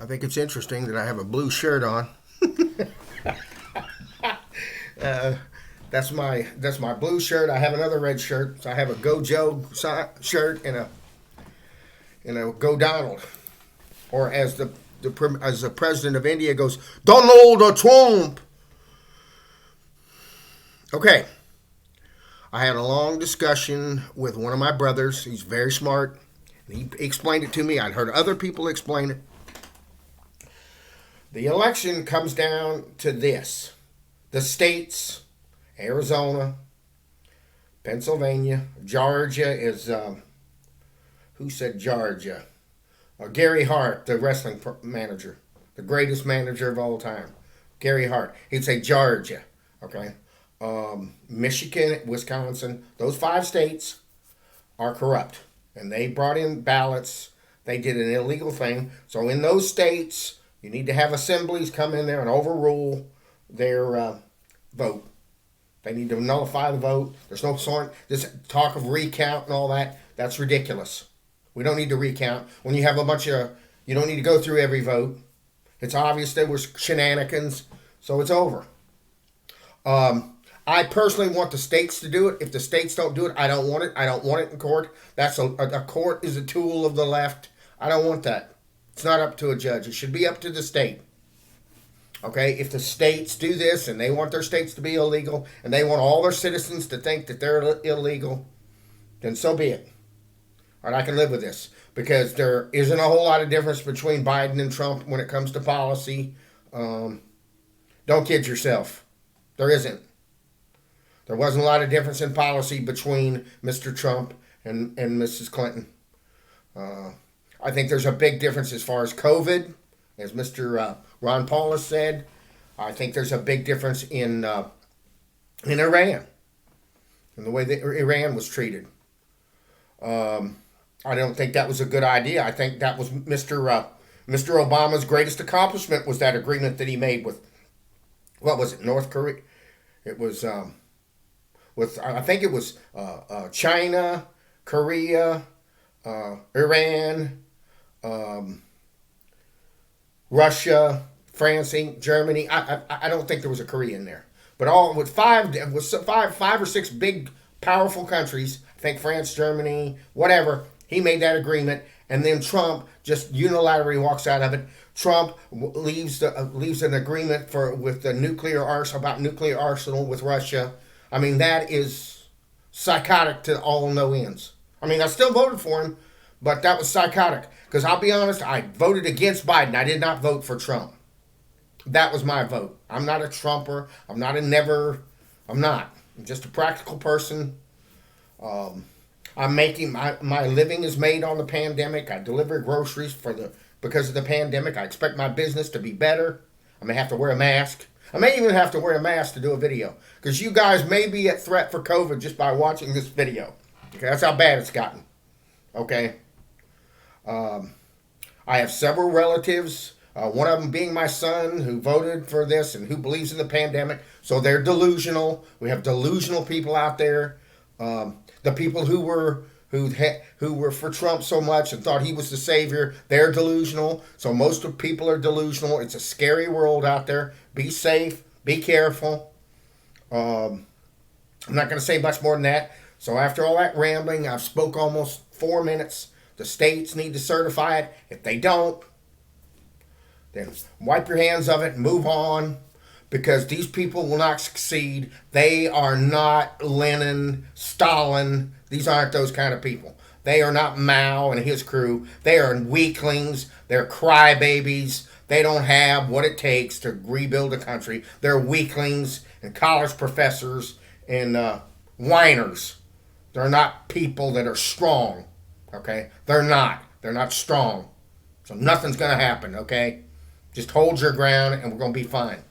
I think it's interesting that I have a blue shirt on. uh, that's my blue shirt. I have another red shirt. So I have a Go Joe shirt and a Go Donald, or as the president of India goes, Donald Trump. Okay, I had a long discussion with one of my brothers. He's very smart. He explained it to me. I'd heard other people explain it. The election comes down to this. The states, Arizona, Pennsylvania, Georgia is, who said Georgia? Gary Hart, the wrestling manager, the greatest manager of all time. Gary Hart. He'd say Georgia, okay? Michigan, Wisconsin, those 5 states are corrupt. And they brought in ballots. They did an illegal thing. So in those states, you need to have assemblies come in there and overrule their vote. They need to nullify the vote. There's no sort. This talk of recount and all that, that's ridiculous. We don't need to recount. When you have a bunch of, you don't need to go through every vote. It's obvious there was shenanigans, so it's over. I personally want the states to do it. If the states don't do it, I don't want it. I don't want it in court. That's a court is a tool of the left. I don't want that. It's not up to a judge. It should be up to the state. Okay, if the states do this and they want their states to be illegal and they want all their citizens to think that they're illegal, then so be it. All right, I can live with this because there isn't a whole lot of difference between Biden and Trump when it comes to policy. Don't kid yourself. There isn't. There wasn't a lot of difference in policy between Mr. Trump and Mrs. Clinton. I think there's a big difference as far as COVID, as Mr. Ron Paul has said. I think there's a big difference in Iran, in the way that Iran was treated. I don't think that was a good idea. I think that was Mr. Obama's greatest accomplishment was that agreement that he made with, what was it, North Korea? It was I think it was China, Korea, Iran, Russia, France, Germany. I don't think there was a Korea in there, but all with five or six big powerful countries. I think France, Germany, whatever. He made that agreement, and then Trump just unilaterally walks out of it. Trump leaves an agreement with the nuclear arsenal with Russia. I mean, that is psychotic to all no ends. I mean, I still voted for him, but that was psychotic. Because I'll be honest, I voted against Biden. I did not vote for Trump. That was my vote. I'm not a Trumper. I'm not. I'm just a practical person. I'm making, my living is made on the pandemic. I deliver groceries because of the pandemic. I expect my business to be better. I may have to wear a mask. I may even have to wear a mask to do a video. Because you guys may be at threat for COVID just by watching this video. Okay, that's how bad it's gotten. Okay. I have several relatives, one of them being my son, who voted for this and who believes in the pandemic. So they're delusional. We have delusional people out there. The people who were for Trump so much and thought he was the savior, they're delusional. So most of people are delusional. It's a scary world out there. Be safe. Be careful. I'm not going to say much more than that. So after all that rambling, I've spoke almost 4 minutes. The states need to certify it. If they don't, then wipe your hands of it and move on, because these people will not succeed. They are not Lenin, Stalin. These aren't those kind of people. They are not Mao and his crew. They are weaklings. They're crybabies. They don't have what it takes to rebuild a country. They're weaklings and college professors and whiners. They're not people that are strong. Okay? They're not. They're not strong. So nothing's going to happen, okay? Just hold your ground and we're going to be fine.